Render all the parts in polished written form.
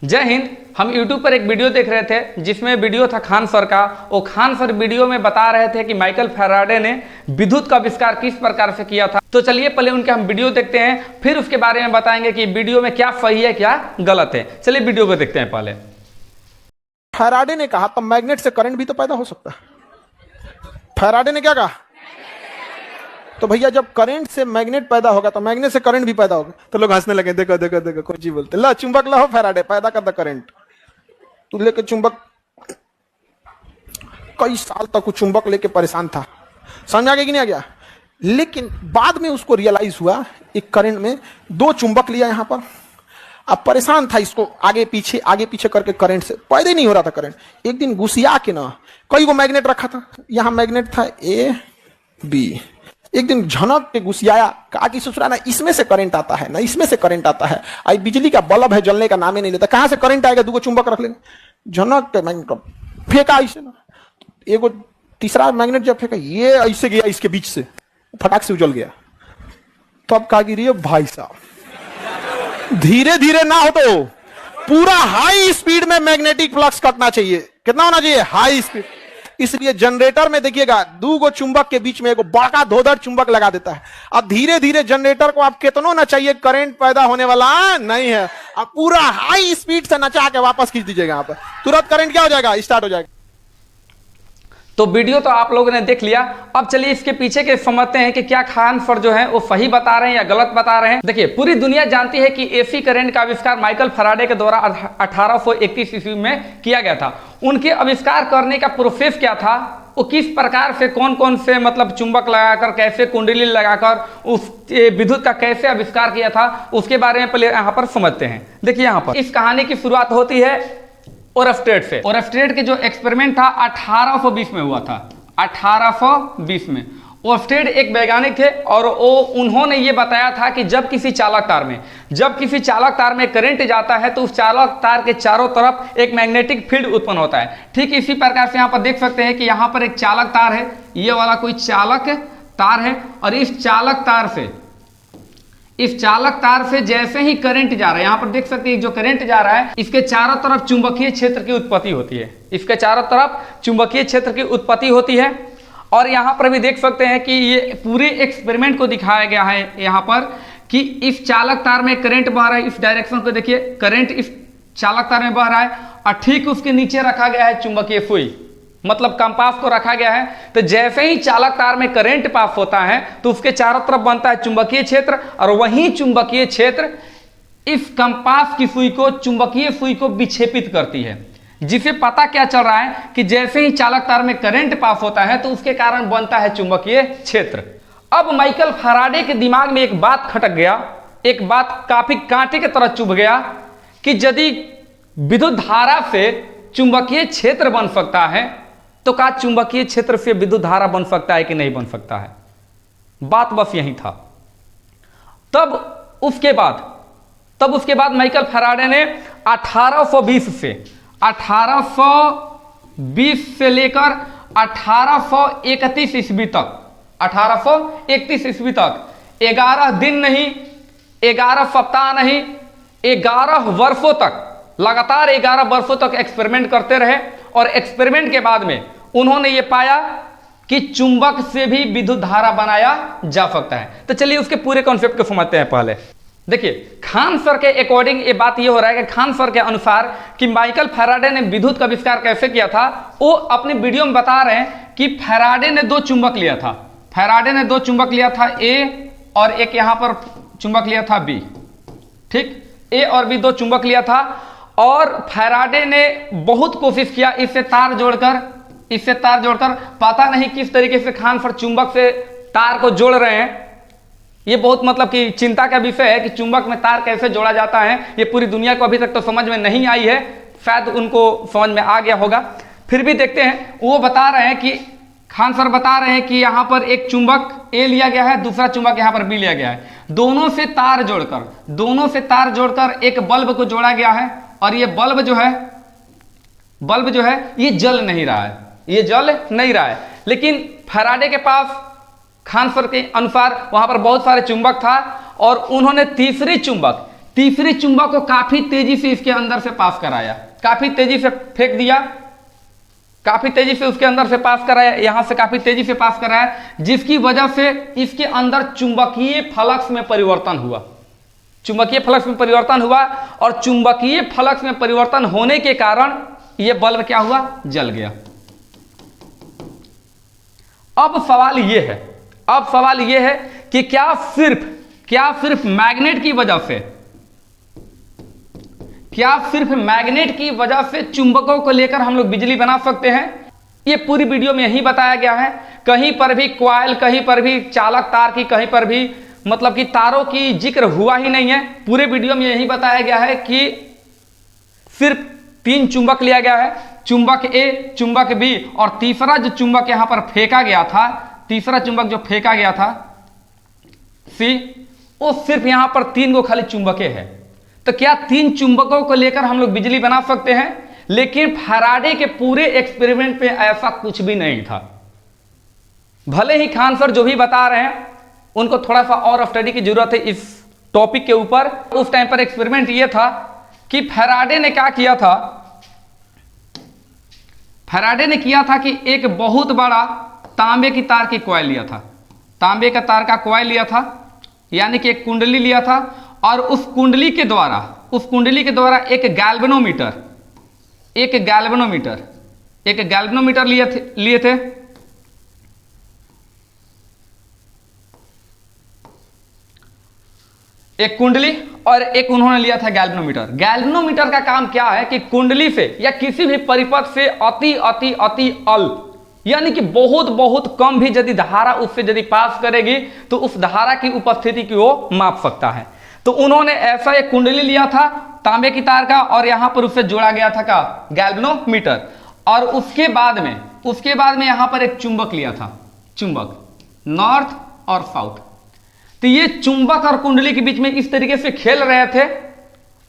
जय हिंद। हम YouTube पर एक वीडियो देख रहे थे जिसमें वीडियो था खान सर का। वो खान सर वीडियो में बता रहे थे कि माइकल फैराडे ने विद्युत का आविष्कार किस प्रकार से किया था। तो चलिए पहले उनके हम वीडियो देखते हैं, फिर उसके बारे में बताएंगे कि वीडियो में क्या सही है क्या गलत है। चलिए वीडियो को देखते हैं। पहले फैराडे ने कहा तब मैग्नेट से करंट भी तो पैदा हो सकता है। फैराडे ने क्या कहा? तो भैया जब करंट से मैग्नेट पैदा होगा तो मैग्नेट से करंट भी पैदा होगा। तो लोग हंसने लगे, देखो देखो देखो कोई चीज बोलते, ला चुंबक लाओ फैराडे पैदा कर दे करंट। तू लेके चुंबक, कई साल तक वो चुंबक लेके परेशान था, समझ आ गया कि नहीं आ गया? लेकिन बाद में उसको रियलाइज हुआ एक करंट में दो चुंबक लिया यहां पर, अब परेशान था इसको आगे पीछे करके करंट से पैदा ही नहीं हो रहा था करंट। एक दिन घुसिया के ना कई को मैग्नेट रखा था, यहां मैग्नेट था ए बी, एक दिन झनक के घुसियाया, कहा कि ससुरा ना इसमें से करंट आता है ना इसमें से करंट आता है, आई बिजली का बल्ब है जलने का नाम ही नहीं लेता, कहां से करंट आएगा? दो चुंबक रख लेंगे। झनक के मैग्नेट फेंका इसे ना, एगो तीसरा मैग्नेट जब फेंका ये ऐसे गया इसके बीच से, फटाक से उजल गया। तो अब कहा कि रे भाई साहब धीरे धीरे ना हो तो पूरा हाई स्पीड में मैग्नेटिक फ्लक्स कटना चाहिए। कितना होना चाहिए? High speed. इसलिए जनरेटर में देखिएगा दो गो चुंबक के बीच में एक बड़ा धोधर चुंबक लगा देता है। अब धीरे धीरे जनरेटर को आप कितना ना चाहिए करंट पैदा होने वाला नहीं है, अब पूरा हाई स्पीड से नचा के वापस खींच दीजिएगा, यहाँ पर तुरंत करंट क्या हो जाएगा? स्टार्ट हो जाएगा। तो वीडियो तो आप लोगों ने देख लिया। अब चलिए इसके पीछे के समझते हैं कि क्या खान सर जो है वो सही बता रहे हैं या गलत बता रहे हैं। देखिए पूरी दुनिया जानती है कि एसी करंट का आविष्कार माइकल फैराडे के द्वारा 1831 ईस्वी में किया गया था। उनके आविष्कार करने का प्रोसेस क्या था, वो किस प्रकार से कौन कौन से मतलब चुंबक लगाकर, कैसे कुंडली लगाकर उस विद्युत का कैसे आविष्कार किया था, उसके बारे में पहले यहाँ पर समझते हैं। देखिए यहाँ पर इस कहानी की शुरुआत होती है ओरस्टेड से। ओरस्टेड के जो एक्सपेरिमेंट था 1820 में हुआ था। 1820 में ओरस्टेड एक वैज्ञानिक थे और उन्होंने ये बताया था कि जब किसी चालक तार में करंट जाता है तो उस चालक तार के चारों तरफ एक मैग्नेटिक फील्ड उत्पन्न होता है। ठीक इसी प्रकार से यहाँ पर देख सकते हैं कि यहाँ पर एक चालक तार है, ये वाला कोई चालक तार है, और इस चालक तार से जैसे ही करंट जा रहा है, यहां पर देख सकते हैं जो करंट जा रहा है इसके चारों तरफ चुंबकीय क्षेत्र की उत्पत्ति होती है। इसके चारों तरफ चुंबकीय क्षेत्र की उत्पत्ति होती है। और यहां पर भी देख सकते हैं कि ये पूरे एक्सपेरिमेंट को दिखाया गया है यहां पर कि इस चालक तार में करंट बह रहा है, इस डायरेक्शन को देखिए, करंट इस चालक तार में बह रहा है और ठीक उसके नीचे रखा गया है चुंबकीय सुई, मतलब कंपास को रखा गया है। तो जैसे ही चालक तार में करंट पास होता है तो उसके चारों तरफ बनता है चुंबकीय क्षेत्र, और वही चुंबकीय क्षेत्र इस कंपास की सुई को, चुंबकीय सुई को विक्षेपित करती है, जिसे पता क्या चल रहा है कि जैसे ही चालक तार में करंट पास होता है तो उसके कारण बनता है चुंबकीय क्षेत्र। अब माइकल फैराडे के दिमाग में एक बात खटक गया, एक बात काफी कांटे की तरह चुभ गया कि यदि विद्युत धारा से चुंबकीय क्षेत्र बन सकता है तो क्या चुंबकीय क्षेत्र से विद्युत धारा बन सकता है कि नहीं बन सकता है? बात बस यही था। तब उसके बाद माइकल फैराडे ने 1820 से लेकर 1831 ईस्वी तक 11 दिन नहीं, 11 सप्ताह नहीं, 11 वर्षों तक, लगातार 11 वर्षों तक एक्सपेरिमेंट करते रहे। और एक्सपेरिमेंट के बाद में उन्होंने ये पाया कि चुंबक से भी विद्युत धारा बनाया जा सकता है। तो चलिए उसके पूरे कॉन्सेप्ट को समझते हैं। पहले देखिए खान सर के अकॉर्डिंग ये बात ये हो रहा है कि खान सर के अनुसार कि माइकल फैराडे ने विद्युत का आविष्कार कैसे किया था, वो अपने वीडियो में बता रहे हैं कि फैराडे ने दो चुंबक लिया था, ए, और एक यहां पर चुंबक लिया था बी। ठीक, ए और बी दो चुंबक लिया था, और फैराडे ने बहुत कोशिश किया इससे तार जोड़कर, पता नहीं किस तरीके से खान सर चुंबक से तार को जोड़ रहे हैं। ये बहुत मतलब कि चिंता का विषय है कि चुंबक में तार कैसे जोड़ा जाता है, ये पूरी दुनिया को अभी तक तो समझ में नहीं आई है, शायद उनको समझ में आ गया होगा। फिर भी देखते हैं, वो बता रहे हैं कि खान सर बता रहे हैं कि यहाँ पर एक चुंबक ए लिया गया है, दूसरा चुंबक यहाँ पर बी लिया गया है, दोनों से तार जोड़कर एक बल्ब को जोड़ा गया है, और ये बल्ब जो है ये जल नहीं रहा है। लेकिन फैराडे के पास, खान सर के अनुसार, वहां पर बहुत सारे चुंबक था, और उन्होंने तीसरी चुंबक तीसरी चुंबक को काफी तेजी से इसके अंदर से पास कराया, काफी तेजी से फेंक दिया, काफी तेजी से उसके अंदर से पास कराया, यहां से काफी तेजी से पास कराया, जिसकी वजह से इसके अंदर चुंबकीय फ्लक्स में परिवर्तन हुआ, चुंबकीय फ्लक्स में परिवर्तन हुआ। और चुंबकीय फ्लक्स में परिवर्तन होने के कारण यह बल्ब क्या हुआ, जल गया। अब सवाल यह है कि क्या सिर्फ मैग्नेट की वजह से चुंबकों को लेकर हम लोग बिजली बना सकते हैं? ये पूरी वीडियो में यही बताया गया है। कहीं पर भी कॉइल, कहीं पर भी चालक तार की, कहीं पर भी मतलब कि तारों की जिक्र हुआ ही नहीं है। पूरे वीडियो में यही बताया गया है कि सिर्फ 3 चुंबक लिया गया है, चुंबक ए, चुंबक बी, और तीसरा जो चुंबक यहां पर फेंका गया था, तीसरा चुंबक जो फेंका गया था सी, वो सिर्फ यहां पर 3 को खाली चुंबके है। तो क्या 3 चुंबकों को लेकर हम लोग बिजली बना सकते हैं? लेकिन फैराडे के पूरे एक्सपेरिमेंट में ऐसा कुछ भी नहीं था। भले ही खान सर जो भी बता रहे हैं उनको थोड़ा सा और स्टडी की जरूरत है इस टॉपिक के ऊपर। उस टाइम पर एक्सपेरिमेंट यह था कि फैराडे ने क्या किया था, फैराडे ने किया था कि एक बहुत बड़ा तांबे की तार की कॉइल लिया था, तांबे का तार का कॉइल लिया था, यानी कि एक कुंडली लिया था, और उस कुंडली के द्वारा एक गैल्वेनोमीटर लिए थे। एक कुंडली और एक उन्होंने लिया था गैल्वेनोमीटर। गैल्वेनोमीटर का काम क्या है कि कुंडली से या किसी भी परिपथ से अति अति अति अल्प, यानी कि बहुत बहुत कम भी यदि धारा उससे यदि पास करेगी तो उस धारा की उपस्थिति की वो माप सकता है। तो उन्होंने ऐसा एक कुंडली लिया था तांबे की तार का, और यहां पर उससे जोड़ा गया था का गैल्वेनोमीटर, और उसके बाद में यहां पर एक चुंबक लिया था, चुंबक नॉर्थ और साउथ। तो ये चुंबक और कुंडली के बीच में इस तरीके से खेल रहे थे,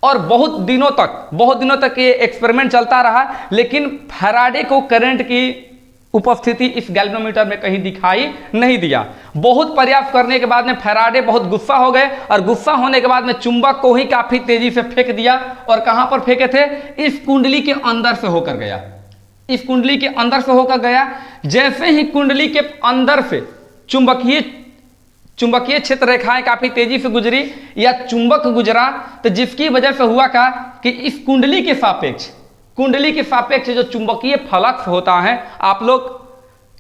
और बहुत दिनों तक ये एक्सपेरिमेंट चलता रहा। लेकिन फैराडे को करंट की उपस्थिति इस गैल्वेनोमीटर में कहीं दिखाई नहीं दिया। बहुत प्रयास करने के बाद में फैराडे बहुत गुस्सा हो गए, और गुस्सा होने के बाद में चुंबक को ही काफी तेजी से फेंक दिया। और कहां पर फेंके थे? इस कुंडली के अंदर से होकर गया, इस कुंडली के अंदर से होकर गया। जैसे ही कुंडली के अंदर से चुंबकीय क्षेत्र रेखाएं काफी तेजी से गुजरी या चुंबक गुजरा, तो जिसकी वजह से हुआ क्या कि इस कुंडली के सापेक्ष जो चुंबकीय फ्लक्स होता है, आप लोग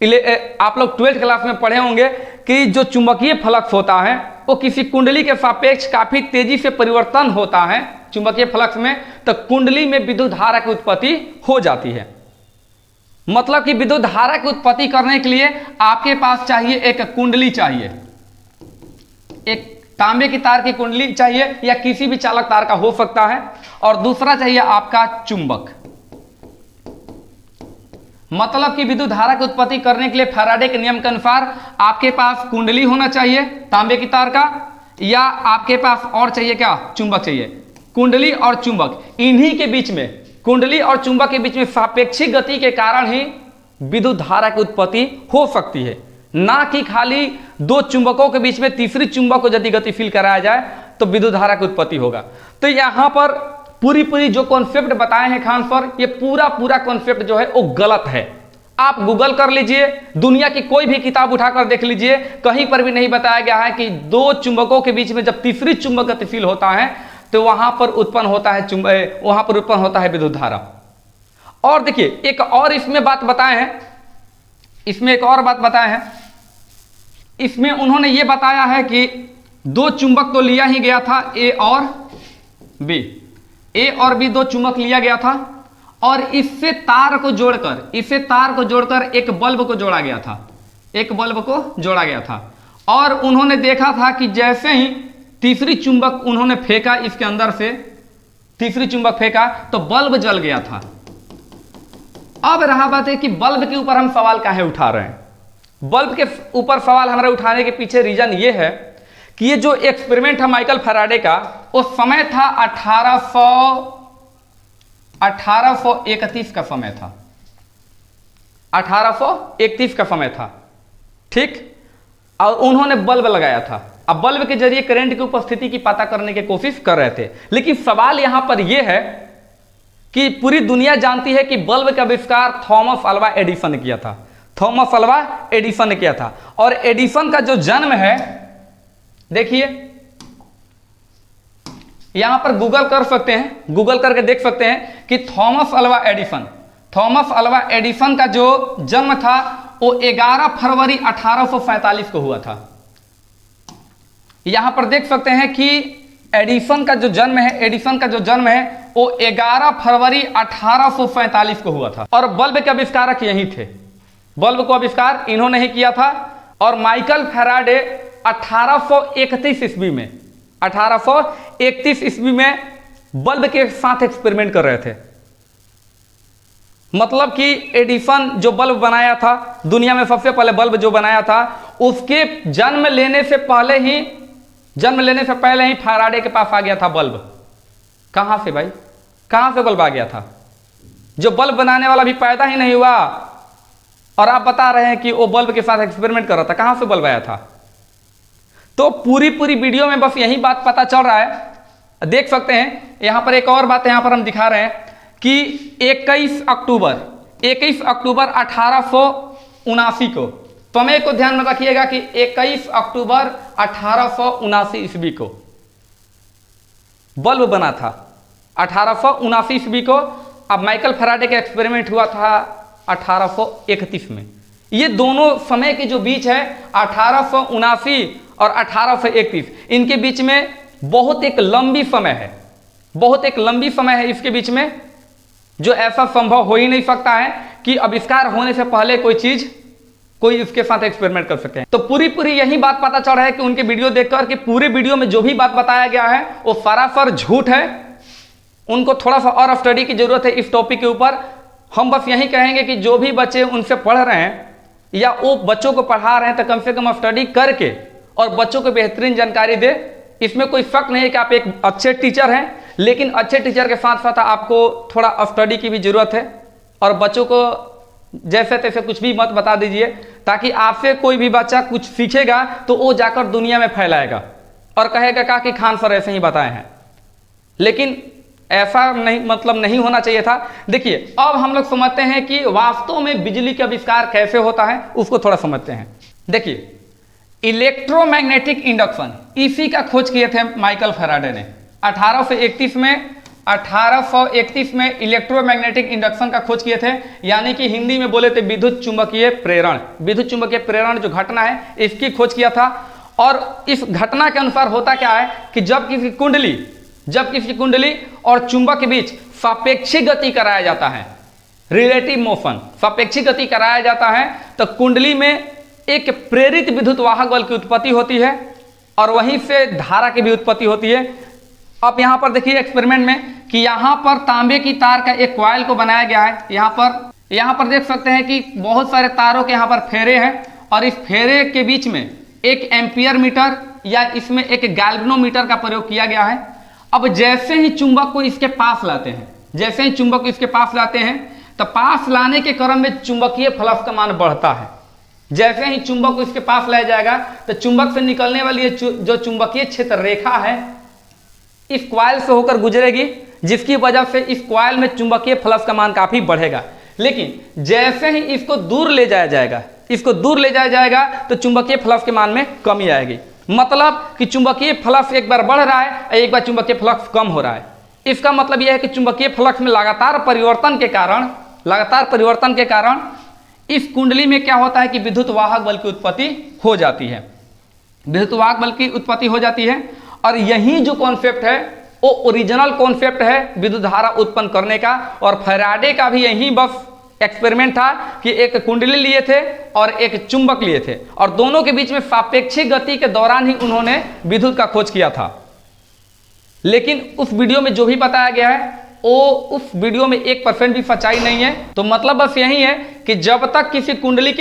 12th क्लास में पढ़े होंगे कि जो चुंबकीय फ्लक्स होता है वो किसी कुंडली के सापेक्ष काफी तेजी से परिवर्तन होता है चुंबकीय फ्लक्स में, तो कुंडली में विद्युत धारा की उत्पत्ति हो जाती है। मतलब कि विद्युत धारा की उत्पत्ति करने के लिए आपके पास चाहिए एक कुंडली चाहिए, एक तांबे की तार की कुंडली चाहिए या किसी भी चालक तार का हो सकता है, और दूसरा चाहिए आपका चुंबक। मतलब कि विद्युत धारा की उत्पत्ति करने के लिए फैराडे के नियम के अनुसार आपके पास कुंडली होना चाहिए तांबे की तार का, या आपके पास और चाहिए क्या, चुंबक चाहिए। कुंडली और चुंबक, इन्हीं के बीच में, कुंडली और चुंबक के बीच में सापेक्षिक गति के कारण ही विद्युत धारा की उत्पत्ति हो सकती है, ना कि खाली 2 चुंबकों के बीच में तीसरी चुंबक को यदि गतिशील कराया जाए तो विद्युत धारा की उत्पत्ति होगा। तो यहां पर पूरी जो कॉन्सेप्ट बताए हैं खान सर, ये पूरा कॉन्सेप्ट जो है वो गलत है। आप गूगल कर लीजिए, दुनिया की कोई भी किताब उठाकर देख लीजिए, कहीं पर भी नहीं बताया गया है कि 2 चुंबकों के बीच में जब तीसरी चुंबक गतिशील होता है तो वहां पर उत्पन्न होता है विद्युत धारा। और देखिए एक और इसमें बात बताए हैं, इसमें उन्होंने ये बताया है कि 2 चुंबक तो लिया ही गया था, ए और बी 2 चुंबक लिया गया था, और इससे तार को जोड़कर एक बल्ब को जोड़ा गया था, और उन्होंने देखा था कि जैसे ही तीसरी चुंबक उन्होंने फेंका, इसके अंदर से तीसरी चुंबक फेंका तो बल्ब जल गया था। अब रहा बात है कि बल्ब के ऊपर हम सवाल काहे उठा रहे हैं। बल्ब के ऊपर सवाल हमारे उठाने के पीछे रीजन ये है कि ये जो एक्सपेरिमेंट है माइकल फैराडे का, वो समय था 1831 का समय था, 1831 का समय था, ठीक। और उन्होंने बल्ब लगाया था, अब बल्ब के जरिए करंट की उपस्थिति की पता करने की कोशिश कर रहे थे। लेकिन सवाल यहां पर यह है कि पूरी दुनिया जानती है कि बल्ब का आविष्कार थॉमस अल्वा एडिसन ने किया था। थॉमस अल्वा एडिसन ने किया था। और एडिसन का जो जन्म है, देखिए यहां पर गूगल कर सकते हैं, गूगल करके देख सकते हैं कि थॉमस अल्वा एडिसन का जो जन्म था वो 11 फरवरी 1847 को हुआ था। यहां पर देख सकते हैं कि एडिसन का जो जन्म है वो 11 फरवरी 1847 को हुआ था। और बल्ब के आविष्कारक यही थे। बल्ब को आविष्कार इन्होंने ही किया था। और माइकल फैराडे 1831 ईस्वी में बल्ब के साथ एक्सपेरिमेंट कर रहे थे। मतलब कि एडिसन जो बल्ब बनाया था, दुनिया में सबसे पहले बल्ब जो बनाया था, उसके जन्म लेने से पहले ही फैराडे के पास आ गया था बल्ब। कहां से भाई, कहां से बल्ब आ गया था? जो बल्ब बनाने वाला भी पैदा ही नहीं हुआ और आप बता रहे हैं कि वो बल्ब के साथ एक्सपेरिमेंट कर रहा था। कहां से बल्ब आया था? तो पूरी वीडियो में बस यही बात पता चल रहा है। देख सकते हैं यहां पर एक और बात यहां पर हम दिखा रहे हैं कि 21 अक्टूबर 1879 को, समय को ध्यान में रखिएगा कि 21 अक्टूबर 1879 ईस्वी को बल्ब बना था। 1879 ईस्वी को। अब माइकल फैराडे का एक्सपेरिमेंट हुआ था 1831 में। ये दोनों समय के जो बीच है 1879 और 1831, इनके बीच में बहुत एक लंबी समय है इसके बीच में, जो ऐसा संभव हो ही नहीं सकता है कि आविष्कार होने से पहले कोई इसके साथ एक्सपेरिमेंट कर सके। तो पूरी यही बात पता चल रहा है कि उनके वीडियो देखकर कि पूरे वीडियो में जो भी बात बताया गया है वो सरासर झूठ है। उनको थोड़ा सा और स्टडी की जरूरत है इस टॉपिक के ऊपर। हम बस यही कहेंगे कि जो भी बच्चे उनसे पढ़ रहे हैं या वो बच्चों को पढ़ा रहे हैं तो कम से कम स्टडी करके और बच्चों को बेहतरीन जानकारी दे। इसमें कोई शक नहीं है कि आप एक अच्छे टीचर हैं, लेकिन अच्छे टीचर के साथ साथ आपको थोड़ा स्टडी की भी जरूरत है। और बच्चों को जैसे तैसे कुछ भी मत बता दीजिए, ताकि आपसे कोई भी बच्चा कुछ सीखेगा तो वो जाकर दुनिया में फैलाएगा और कहेगा कि खान सर ऐसे ही बताए हैं। लेकिन ऐसा नहीं होना चाहिए था। देखिए अब हम लोग समझते हैं कि वास्तव में बिजली का आविष्कार कैसे होता है, उसको थोड़ा समझते हैं। देखिए इलेक्ट्रोमैग्नेटिक इंडक्शन, इसी का खोज किए थे माइकल फैराडे ने 1831 में इलेक्ट्रोमैग्नेटिक इंडक्शन का खोज किए थे। यानी कि हिंदी में बोले थे विद्युत चुंबकीय प्रेरण जो घटना है इसकी खोज किया था। और इस घटना के अनुसार होता क्या है कि जब किसी कुंडली और चुंबक के बीच सापेक्षिक गति कराया जाता है, रिलेटिव मोशन, सापेक्षिक गति कराया जाता है, तो कुंडली में एक प्रेरित विद्युत वाहक बल की उत्पत्ति होती है और वहीं से धारा की भी उत्पत्ति होती है। अब यहां पर देखिए एक्सपेरिमेंट में कि यहां पर तांबे की तार का एक कॉइल को बनाया गया है। यहां पर देख सकते हैं कि बहुत सारे तारों के यहां पर फेरे हैं और इस फेरे के बीच में एक एम्पियर मीटर या इसमें एक गैल्वेनोमीटर का प्रयोग किया गया है। अब जैसे ही चुंबक को इसके पास लाते हैं तो पास लाने के क्रम में चुंबकीय फ्लक्स का मान बढ़ता है। जैसे ही चुंबक को इसके पास लाया जाएगा तो चुंबक से निकलने वाली जो चुंबकीय क्षेत्र रेखा है इस कॉइल से होकर गुजरेगी, जिसकी वजह से इस कॉइल में चुंबकीय फ्लक्स का मान काफी बढ़ेगा। लेकिन जैसे ही इसको दूर ले जाया जाएगा तो चुंबकीय फ्लक्स के मान में कमी आएगी। मतलब कि चुंबकीय फ्लक्स एक बार बढ़ रहा है, एक बार चुंबकीय फ्लक्स कम हो रहा है। इसका मतलब यह है कि चुंबकीय फ्लक्स में लगातार परिवर्तन के कारण इस कुंडली में क्या होता है कि विद्युत वाहक बल की उत्पत्ति हो जाती है। और यही जो कॉन्सेप्ट है वो ओरिजिनल कॉन्सेप्ट है विद्युत धारा उत्पन्न करने का। और फैराडे का भी यही बस एक्सपेरिमेंट था कि एक कुंडली लिए थे और एक चुंबक लिए थे और दोनों के बीच में सापेक्षिक गति के दौरान ही उन्होंने विद्युत का खोज किया था। लेकिन उस वीडियो में जो भी बताया गया है वो उस वीडियो में 1% भी सच्चाई नहीं है। तो मतलब बस यही है कि जब तक किसी कुंडली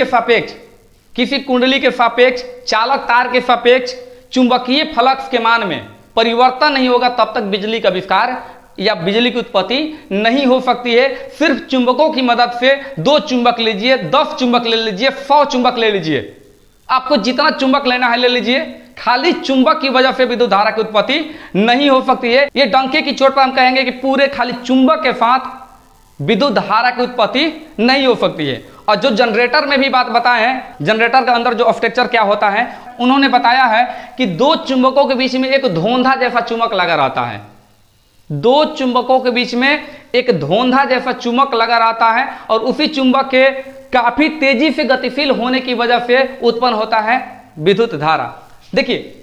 के सापेक्ष चालक तार के सापेक्ष चुंबकीय फ्लक्स के मान में परिवर्तन नहीं होगा तब तक बिजली का आविष्कार या बिजली की उत्पत्ति नहीं हो सकती है। सिर्फ चुंबकों की मदद से 2 चुंबक लीजिए, 10 चुंबक ले लीजिए, 100 चुंबक ले लीजिए, आपको जितना चुंबक लेना है ले लीजिए, खाली चुंबक की वजह से विद्युत धारा की उत्पत्ति नहीं हो सकती है। ये डंके की चोट पर हम कहेंगे कि पूरे खाली चुंबक के साथ विद्युत धारा की उत्पत्ति नहीं हो सकती है। और जो जनरेटर में भी बात बताए हैं, जनरेटर के अंदर जो स्ट्रक्चर क्या होता है, उन्होंने बताया है कि दो चुंबकों के बीच में एक धोंधा जैसा चुंबक लगा रहता है। दो चुंबकों के बीच में एक धोंधा जैसा चुंबक लगा रहता है और उसी चुंबक के काफी तेजी से गतिशील होने की वजह से उत्पन्न होता है विद्युत धारा। देखिए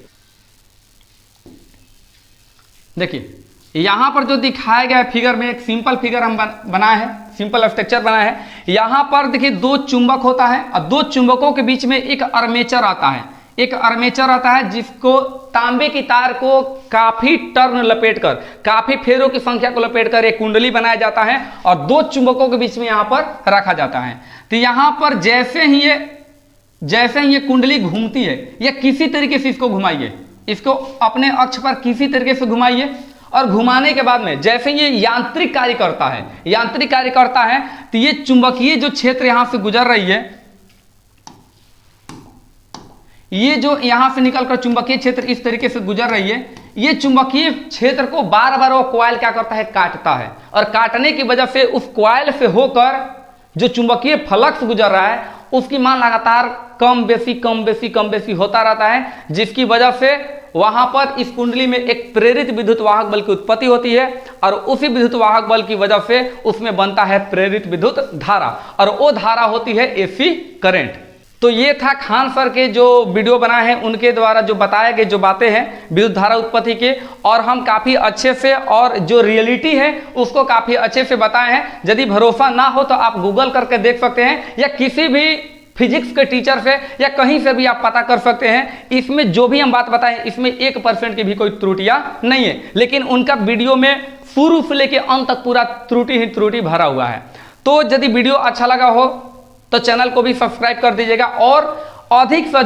यहां पर जो दिखाया गया फिगर में एक सिंपल फिगर हम बनाए हैं, सिंपल स्ट्रक्चर बनाया है। यहां पर देखिए दो चुंबक होता है और दो चुंबकों के बीच में एक आर्मेचर आता है। एक आर्मेचर आता है जिसको तांबे की तार को काफी टर्न लपेटकर, काफी फेरों की संख्या को लपेटकर एक कुंडली बनाया जाता है और दो चुंबकों के बीच में यहां पर रखा जाता है। तो यहां पर जैसे ही ये कुंडली घूमती है, या किसी तरीके से इसको घुमाइए, इसको अपने अक्ष पर किसी तरीके से घुमाइए और घुमाने के बाद में जैसे ये यांत्रिक कार्य करता है, तो ये चुंबकीय जो क्षेत्र यहां से गुजर रही है, ये जो यहां से निकलकर चुंबकीय क्षेत्र इस तरीके से गुजर रही है, ये चुंबकीय क्षेत्र को बार बार वो कॉइल क्या करता है, काटता है। और काटने की वजह से उस कॉइल से होकर जो चुंबकीय फ्लक्स गुजर रहा है उसकी मान लगातार कम बेसी होता रहता है, जिसकी वजह से वहां पर इस कुंडली में एक प्रेरित विद्युत वाहक बल की उत्पत्ति होती है और उसी विद्युत वाहक बल की वजह से उसमें बनता है प्रेरित विद्युत धारा और वो धारा होती है एसी करंट। तो ये था खान सर के जो वीडियो बनाए हैं उनके द्वारा जो बताए गए जो बातें हैं विद्युत धारा उत्पत्ति के, और हम काफ़ी अच्छे से और जो रियलिटी है उसको काफ़ी अच्छे से बताए हैं। यदि भरोसा ना हो तो आप गूगल करके देख सकते हैं या किसी भी फिजिक्स के टीचर से या कहीं से भी आप पता कर सकते हैं। इसमें जो भी हम बात बताएं इसमें 1% की भी कोई त्रुटियां नहीं है, लेकिन उनका वीडियो में शुरू से लेकर अंत तक पूरा त्रुटि ही त्रुटि भरा हुआ है। तो यदि वीडियो अच्छा लगा हो तो चैनल को भी सब्सक्राइब कर दीजिएगा और अधिक से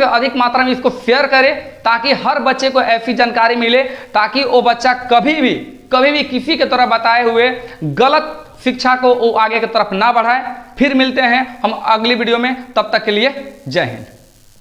अधिक मात्रा में इसको शेयर करें ताकि हर बच्चे को ऐसी जानकारी मिले, ताकि वो बच्चा कभी भी किसी के तरफ बताए हुए गलत शिक्षा को वो आगे की तरफ ना बढ़ाए। फिर मिलते हैं हम अगली वीडियो में, तब तक के लिए जय हिंद।